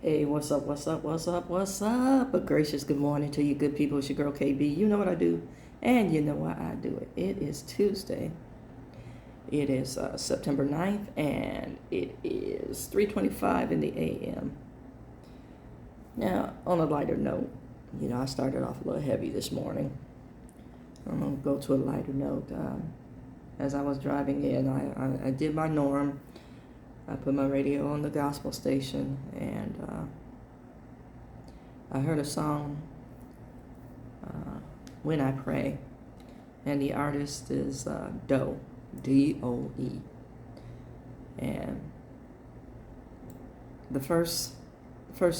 Hey, what's up, what's up, what's up, what's up? A gracious good morning to you good people. It's your girl KB. You know what I do, and you know why I do it. It is Tuesday. It is September 9th, and it is 3:25 in the a.m. Now, on a lighter note, I started off a little heavy this morning. I'm going to go to a lighter note. As I was driving in, I did my norm. I put my radio on the gospel station, and I heard a song, When I Pray, and the artist is Doe, D-O-E. And the first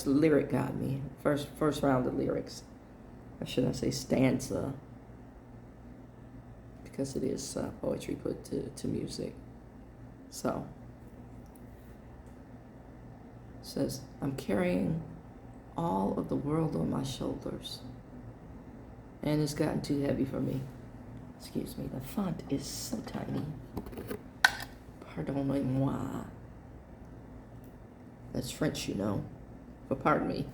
lyric got me, first round of lyrics, or should I say stanza, because it is poetry put to music. So, it says, I'm carrying all of the world on my shoulders, and it's gotten too heavy for me. Excuse me, the font is so tiny. Pardonnez-moi. That's French, but pardon me.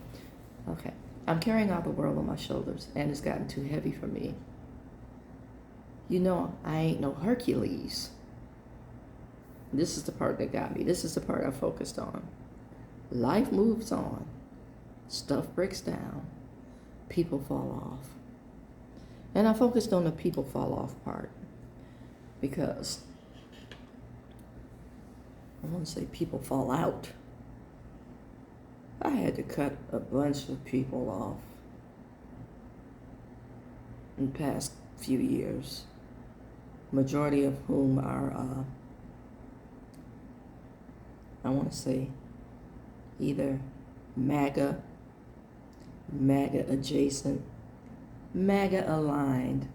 Okay. I'm carrying all the world on my shoulders, and it's gotten too heavy for me. I ain't no Hercules. This is the part that got me. This is the part I focused on. Life moves on. Stuff breaks down. People fall off. And I focused on the people fall off part because I want to say people fall out. I had to cut a bunch of people off in the past few years, majority of whom are, I want to say, either MAGA adjacent, MAGA aligned,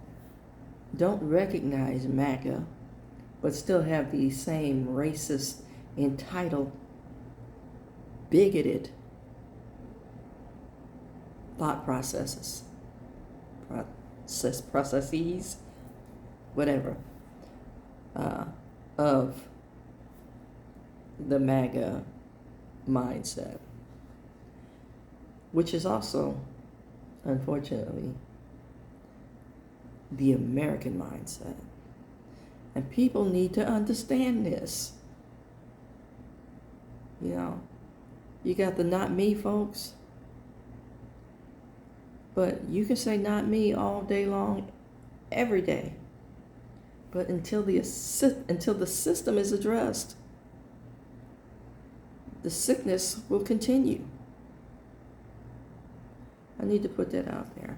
don't recognize MAGA, but still have the same racist, entitled, bigoted thought processes, whatever, of the MAGA mindset, which is also, unfortunately, the American mindset. And people need to understand this. You got the not me folks, but you can say not me all day long, every day. But until the system is addressed, the sickness will continue. I need to put that out there.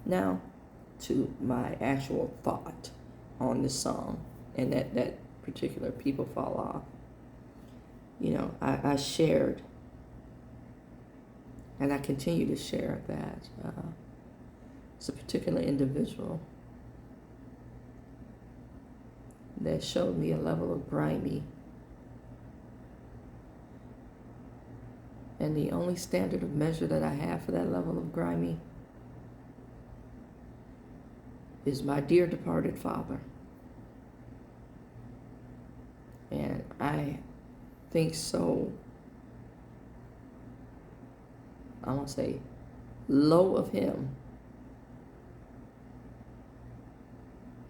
Now, to my actual thought on this song and that particular people fall off. I shared, and I continue to share that it's a particular individual that showed me a level of grimy. And the only standard of measure that I have for that level of grimy is my dear departed father. And I think so, I won't say low of him,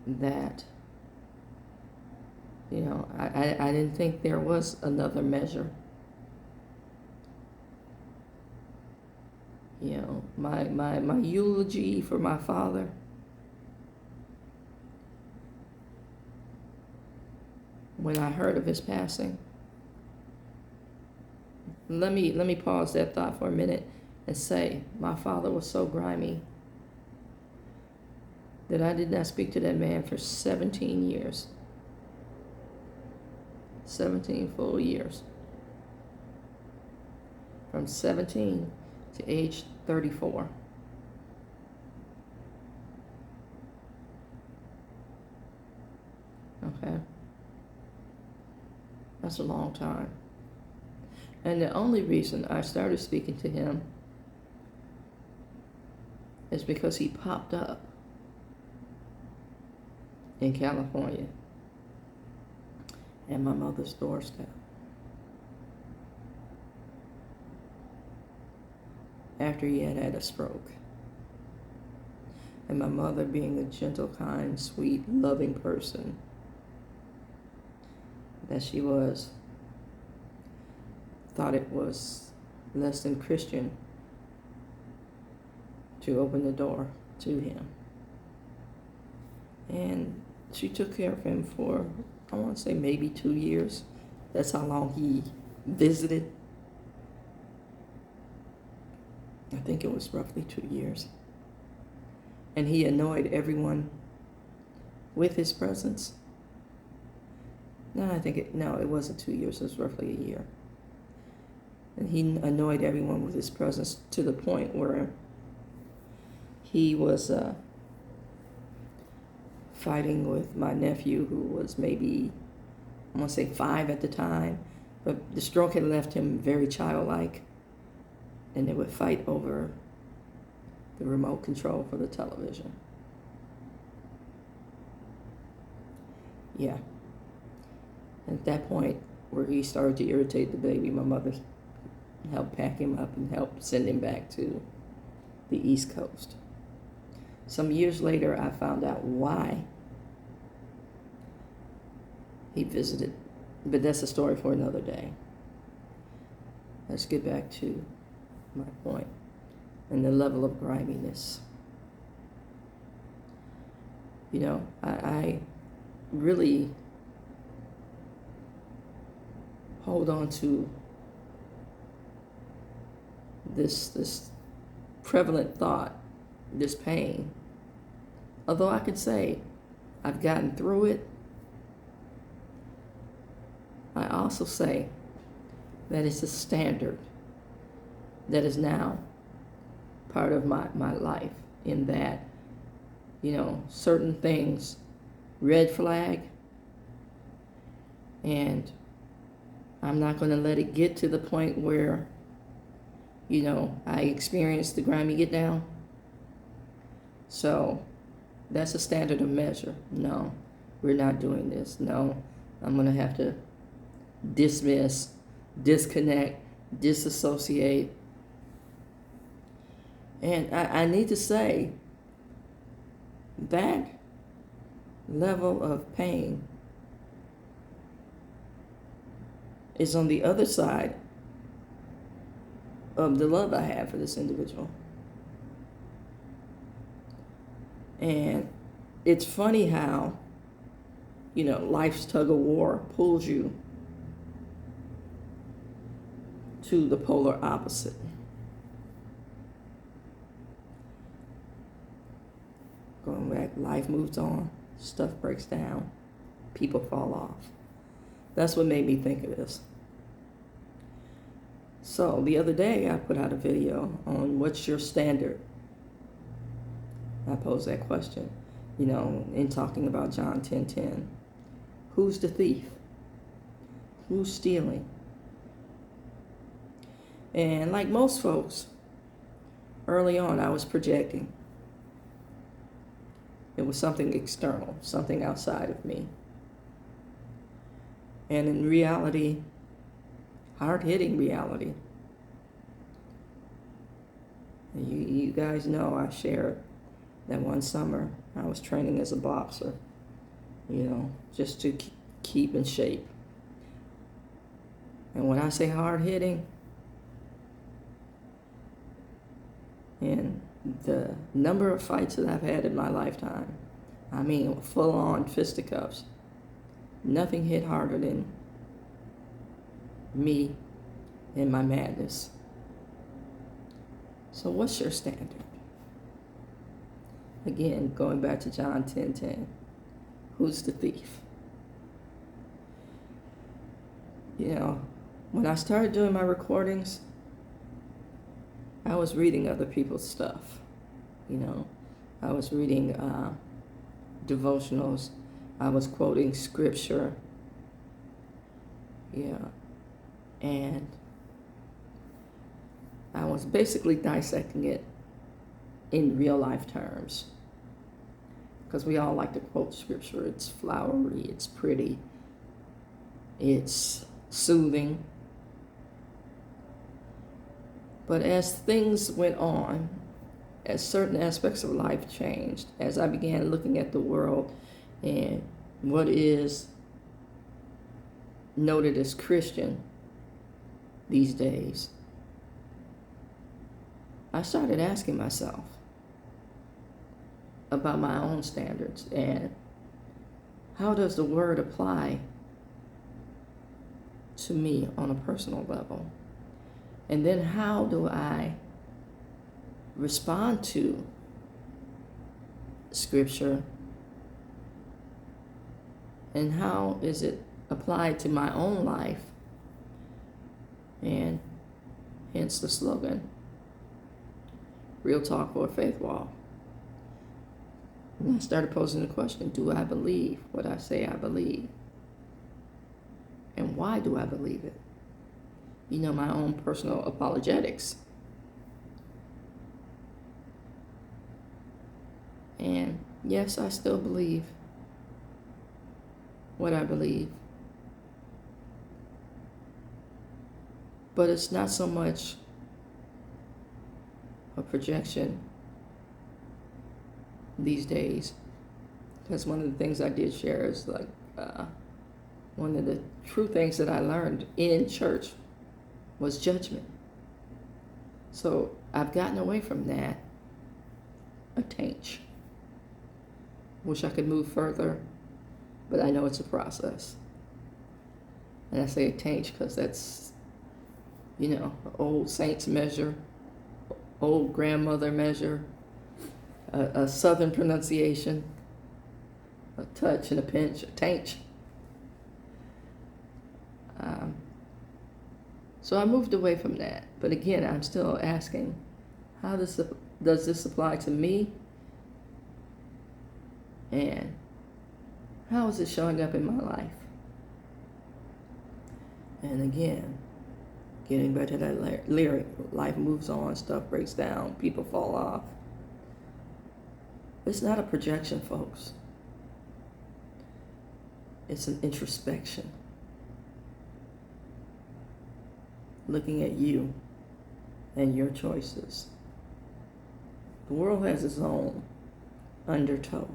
that, I didn't think there was another measure. My eulogy for my father, when I heard of his passing, let me pause that thought for a minute and say my father was so grimy that I did not speak to that man for 17 years. 17 full years. From 17 to age 34. Okay? That's a long time. And the only reason I started speaking to him is because he popped up in California at my mother's doorstep. after he had had a stroke. And my mother, being a gentle, kind, sweet, loving person that she was, thought it was less than Christian to open the door to him. And she took care of him for, I want to say, maybe 2 years. That's how long he visited. I think it was roughly 2 years. And he annoyed everyone with his presence. No, it wasn't 2 years, it was roughly a year. And he annoyed everyone with his presence to the point where he was fighting with my nephew, who was maybe, I want to say 5 at the time, but the stroke had left him very childlike, and they would fight over the remote control for the television. Yeah. At that point, where he started to irritate the baby, my mother helped pack him up and helped send him back to the East Coast. Some years later, I found out why he visited, but that's a story for another day. Let's get back to my point and the level of griminess. You know, I really hold on to this prevalent thought, this pain. Although I could say I've gotten through it, I also say that it's a standard that is now part of my life, in that, you know, certain things, red flag, and I'm not going to let it get to the point where, you know, I experience the grimy get down. So that's a standard of measure. No, we're not doing this. No, I'm going to have to dismiss, disconnect, disassociate. And I need to say that level of pain is on the other side of the love I have for this individual. And it's funny how, you know, life's tug of war pulls you to the polar opposite. Going back, life moves on, stuff breaks down, people fall off. That's what made me think of this. So the other day I put out a video on what's your standard. I posed that question, you know, in talking about John 10:10. Who's the thief? Who's stealing? And like most folks, early on I was projecting. It was something external, something outside of me. And in reality, hard-hitting reality, you guys know I shared that one summer I was training as a boxer, you know, just to keep in shape. And when I say hard-hitting, and the number of fights that I've had in my lifetime, I mean, full-on fisticuffs, nothing hit harder than me and my madness. So what's your standard? Again, going back to John 10:10, who's the thief? You know, when I started doing my recordings, I was reading other people's stuff. You know, I was reading devotionals. I was quoting scripture. Yeah. And I was basically dissecting it in real life terms. Because we all like to quote scripture. It's flowery, it's pretty, it's soothing. But as things went on, as certain aspects of life changed, as I began looking at the world and what is noted as Christian these days, I started asking myself about my own standards and how does the word apply to me on a personal level? And then how do I respond to scripture, and how is it applied to my own life? And hence the slogan, Real Talk for a Faith Walk. And I started posing the question, do I believe what I say I believe? And why do I believe it? You know, my own personal apologetics. And yes, I still believe what I believe. But it's not so much a projection these days. Because one of the things I did share is like one of the true things that I learned in church was judgment. So I've gotten away from that a tinge. Wish I could move further, but I know it's a process. And I say a tinge because that's, you know, old saints measure, old grandmother measure, a southern pronunciation, a touch and a pinch, a tinge. So I moved away from that. But again, I'm still asking, how does this apply to me? And how is it showing up in my life? And again, getting back to that lyric, life moves on, stuff breaks down, people fall off. It's not a projection, folks. It's an introspection. Looking at you and your choices. The world has its own undertow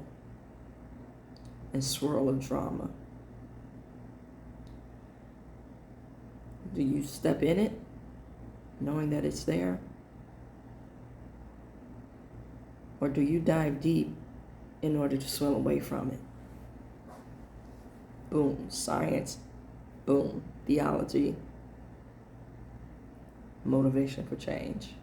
and swirl of drama. Do you step in it, knowing that it's there? Or do you dive deep in order to swim away from it? Boom, science. Boom, theology. Motivation for change.